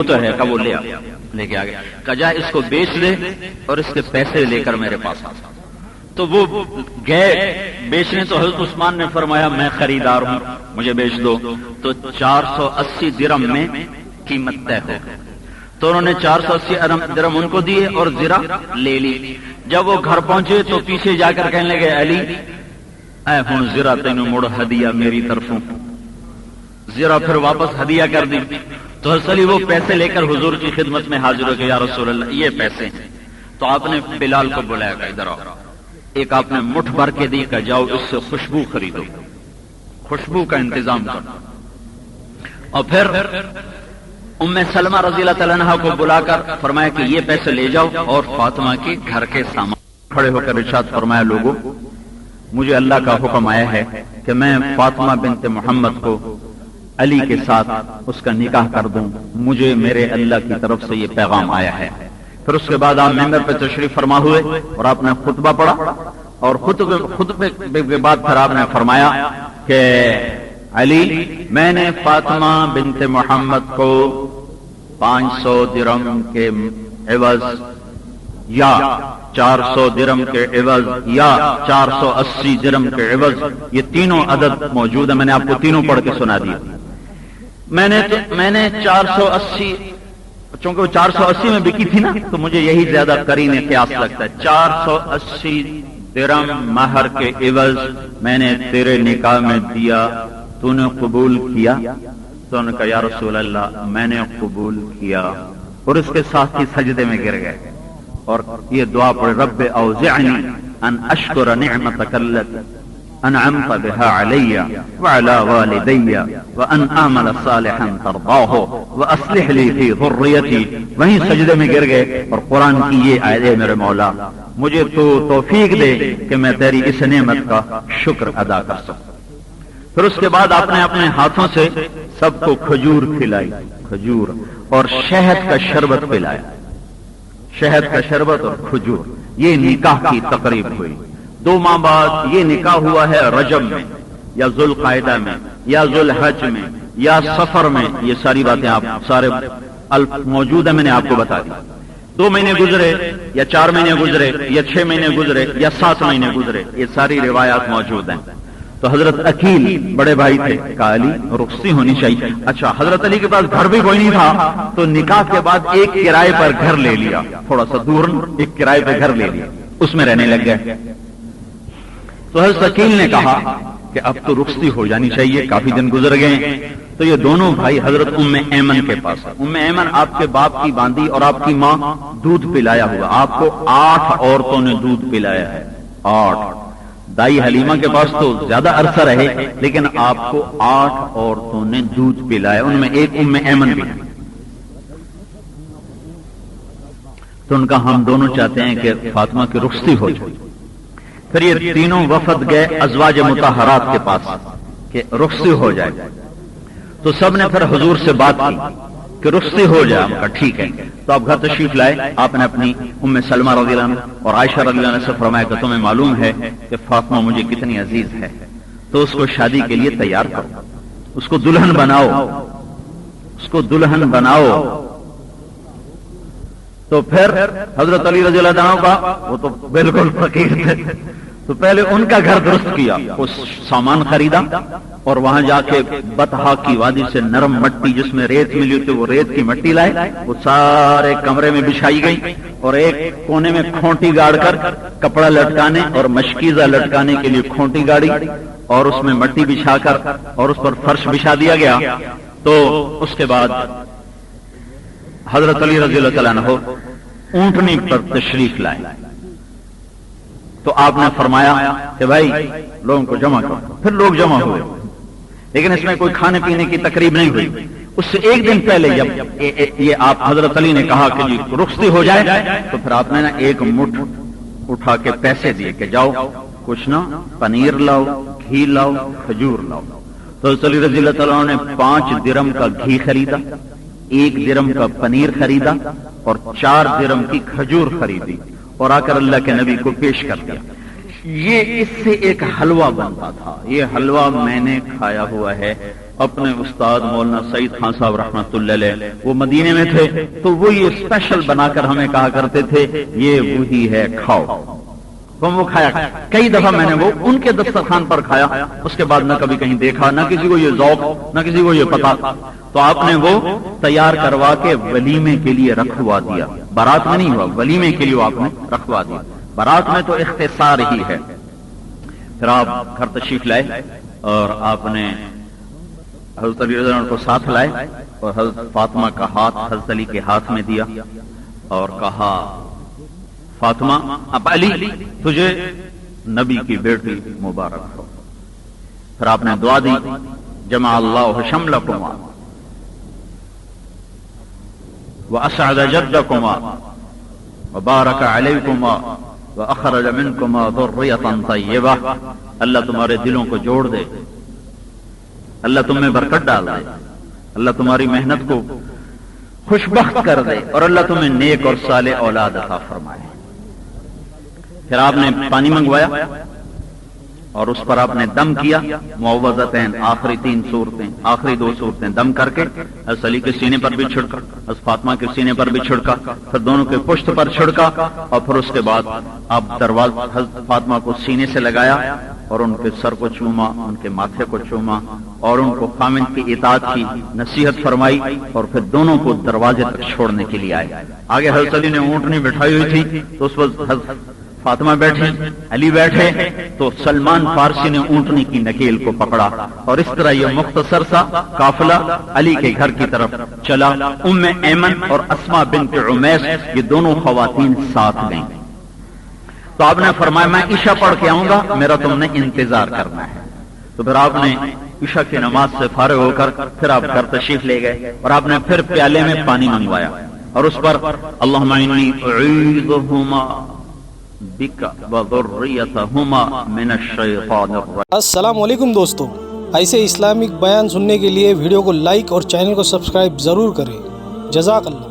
تو ہے کہ وہ لے کے آ گیا، کہا جا اس کو بیچ دے اور اس کے پیسے لے کر میرے پاس آ۔ تو وہ گئے بیچنے، تو حضرت عثمان نے فرمایا میں خریدار ہوں، مجھے بیچ دو۔ تو 480 درم میں قیمت طے ہو گئی، تو انہوں نے 480 درم ان کو دیے اور زرہ لے لی۔ جب وہ گھر پہنچے تو پیچھے جا کر کہنے لگے علی اے ہن زرہ تینوں مڑ ہدیہ میری طرفوں، زرہ پھر واپس ہدیہ کر دی۔ تو حضرت علی وہ پیسے لے کر حضور کی خدمت میں حاضر ہو گئے، یا رسول اللہ یہ پیسے ہیں۔ تو آپ نے بلال کو بلایا کہ ادھر آؤ، ایک آپ نے مٹھ بھر کے دی کہ جاؤ اس سے خوشبو خریدو، خوشبو کا انتظام کرو۔ اور پھر ام سلمہ رضی اللہ تعالیٰ عنہا کو بلا کر فرمایا کہ یہ پیسے لے جاؤ اور فاطمہ کے گھر کے سامان۔ کھڑے ہو کر ارشاد فرمایا لوگوں مجھے اللہ کا حکم آیا ہے کہ میں فاطمہ بنت محمد کو علی کے ساتھ اس کا نکاح کر دوں، مجھے میرے اللہ کی طرف سے یہ پیغام آیا ہے۔ پھر اس کے بعد آپ ممبر پہ تشریف فرما ہوئے اور آپ نے خطبہ پڑھا، اور خطبے کے بعد پھر آپ نے فرمایا کہ علی میں نے فاطمہ بنت محمد کو 500 درم کے عوض یا 400 درم کے عوض یا 480 درم کے عوض، یہ تینوں عدد موجود ہے، میں نے آپ کو تینوں پڑھ کے سنا دیا۔ میں نے 480، چونکہ وہ 480 میں بکی تھی نا، تو مجھے یہی زیادہ قرین قیاس لگتا ہے۔ 480 درم مہر کے عوض میں نے تیرے نکاح میں دیا، تو نے قبول کیا؟ تو انہوں نے کہا یا رسول اللہ میں نے قبول کیا، اور اس کے ساتھ ہی سجدے میں گر گئے اور یہ دعا پڑھ رب اوزعنی ان اشکر نعمتک التی انعمت بها علی وعلی والدی وان اعمل صالحا ترضاہ واصلح لی فی ذریتی۔ وہیں سجدے میں گر گئے اور قرآن کی یہ آیت ہے میرے مولا مجھے تو توفیق دے کہ میں تیری اس نعمت کا شکر ادا کر سکوں۔ پھر اس کے بعد آپ نے اپنے ہاتھوں سے سب کو کھجور کھلائی، کھجور اور شہد کا شربت پلایا، شہد کا شربت اور کھجور۔ یہ نکاح کی تقریب ہوئی۔ 2 ماہ بعد یہ نکاح ہوا ہے رجب میں یا ذوالقعدہ میں یا ذوالحج میں یا سفر میں، یہ ساری باتیں آپ سارے موجود ہیں، میں نے آپ کو بتا دی۔ 2 مہینے گزرے یا 4 مہینے گزرے یا 6 مہینے گزرے یا 7 مہینے گزرے، یہ ساری روایات موجود ہیں۔ تو حضرت عقیل بڑے بھائی تھے، کہا علی رخصتی ہونی چاہیے۔ اچھا حضرت علی کے پاس گھر بھی کوئی نہیں تھا، تو نکاح کے بعد ایک کرائے پر گھر لے لیا، تھوڑا سا دور ایک کرائے پہ گھر لے لیا، اس میں رہنے لگ گئے۔ تو حضرت عقیل نے کہا کہ اب تو رخصتی ہو جانی چاہیے، کافی دن گزر گئے۔ تو یہ دونوں بھائی حضرت ام ایمن کے پاس، ام ایمن آپ کے باپ کی باندی اور آپ کی ماں دودھ پلایا ہوا، آپ کو 8 عورتوں نے دودھ پلایا ہے، 8۔ دائی حلیمہ کے پاس تو زیادہ عرصہ رہے، لیکن آپ کو 8 عورتوں نے دودھ پلایا، ان میں ایک ام ایمن بھی ہے۔ تو ان کا ہم دونوں چاہتے ہیں کہ فاطمہ کی رخصتی ہو جائے۔ پھر یہ تینوں وفد گئے ازواج مطہرات کے پاس کہ رخصتی ہو جائے، تو سب نے پھر حضور سے بات کی کہ رخصتی ہو جائے۔ آپ کا ٹھیک ہے، تو آپ گھر تشریف لائے۔ آپ نے اپنی ام سلمہ رضی اللہ عنہ اور عائشہ رضی اللہ عنہ سے فرمایا کہ تمہیں معلوم ہے کہ فاطمہ مجھے کتنی عزیز ہے، تو اس کو شادی کے لیے تیار کرو، اس کو دلہن بناؤ، اس کو دلہن بناؤ۔ تو پھر حضرت علی رضی اللہ عنہ کا، وہ تو بالکل فقیر تھے، تو پہلے ان کا گھر درست کیا، اس سامان خریدا اور وہاں جا کے بطحا کی وادی سے نرم مٹی جس میں ریت ملی ہوتی وہ ریت کی مٹی لائے، وہ سارے کمرے میں بچھائی گئی، اور ایک کونے میں کھونٹی گاڑ کر کپڑا لٹکانے اور مشکیزہ لٹکانے کے لیے کھونٹی گاڑی، اور اس میں مٹی بچھا کر اور اس پر فرش بچھا دیا گیا۔ تو اس کے بعد حضرت علی رضی اللہ تعالیٰ عنہ اونٹنی پر تشریف لائے، تو آپ نے فرمایا کہ بھائی لوگوں کو جمع کرو۔ پھر لوگ جمع ہوئے، لیکن اس میں کوئی کھانے پینے کی تقریب نہیں ہوئی۔ اس سے ایک دن پہلے جب یہ آپ حضرت علی نے کہا کہ جی رخصتی ہو جائے، تو پھر آپ نے نا ایک مٹھ اٹھا کے پیسے دیے کہ جاؤ کچھ نا پنیر لاؤ، گھی لاؤ، کھجور لاؤ۔ تو حضرت علی رضی اللہ تعالیٰ نے 5 درم کا گھی خریدا، 1 درم کا پنیر خریدا اور 4 درم کی کھجور خریدی، اور آ کر اللہ کے نبی کو پیش کر دیا۔ یہ اس سے ایک حلوہ بنتا تھا، یہ حلوہ میں نے کھایا ہوا ہے اپنے استاد مولانا سعید خان صاحب رحمۃ اللہ علیہ وہ مدینے میں تھے تو وہ یہ اسپیشل بنا کر ہمیں کہا کرتے تھے یہ وہی ہے کھاؤ. وہ کھایا. کئی دفعہ میں نے وہ ان کے دسترخوان پر کھایا. اس کے بعد نہ کبھی کہیں دیکھا، نہ کسی کو یہ ذوق، نہ کسی کو یہ پتا. تو آپ نے وہ تیار کروا کے ولیمے کے لیے رکھوا دیا. بارات میں نہیں ہوا، ولیمے کے لیے وہ آپ نے رکھوا دیا. بارات میں تو اختصار ہی ہے. پھر آپ گھر تشریف لائے اور آپ نے حضرت علی رضی اللہ عنہ کو ساتھ لائے اور حضرت فاطمہ کا ہاتھ حضرت علی کے ہاتھ میں دیا اور کہا فاطمہ اب علی تجھے نبی کی بیٹی مبارک ہو. پھر آپ نے دعا دی جمع اللہ شملکما واسعد جدکما وبارک علیکما واخرج منکما ذریۃ طیبہ. اللہ تمہارے دلوں کو جوڑ دے، اللہ تم میں برکت ڈال دے، اللہ تمہاری محنت کو خوشبخت کر دے اور اللہ تمہیں نیک اور صالح اولاد عطا فرمائے. پھر آپ نے پانی منگوایا اور اس پر آپ نے دم کیا. معوذتین آخری 3 صورتیں، آخری 2 صورتیں دم کر کے حضرت علی کے سینے پر بھی چھڑکا، حضرت فاطمہ کے سینے پر بھی چھڑکا، پھر دونوں کے پشت پر چھڑکا اور پھر اس کے بعد آپ دروازہ حضرت فاطمہ کو سینے سے لگایا اور ان کے سر کو چوما، ان کے ماتھے کو چوما اور ان کو خامند کی اطاعت کی نصیحت فرمائی اور پھر دونوں کو دروازے تک چھوڑنے کے لیے آئے. آگے حضرت علی نے اونٹنی بٹھائی ہوئی تھی تو اس وقت حضرت فاطمہ بیٹھی، علی بیٹھے تو سلمان فارسی نے اونٹنی کی نکیل کو پکڑا اور اس طرح یہ مختصر سا قافلہ علی کے گھر کی طرف چلا. ام ایمن اور اسماء بنت عمیس یہ دونوں خواتین ساتھ گئیں. تو آپ نے فرمایا میں عشاء پڑھ کے آؤں گا، میرا تم نے انتظار کرنا ہے. تو پھر آپ نے عشاء کی نماز سے فارغ ہو کر پھر آپ گھر تشریف لے گئے اور آپ نے پھر پیالے میں پانی منگوایا اور اس پر اللہم انی اعیذہما بک وذریتہما من الشیطان الرجیم. السلام علیکم دوستو، ایسے اسلامک بیان سننے کے لیے ویڈیو کو لائک اور چینل کو سبسکرائب ضرور کریں. جزاک اللہ.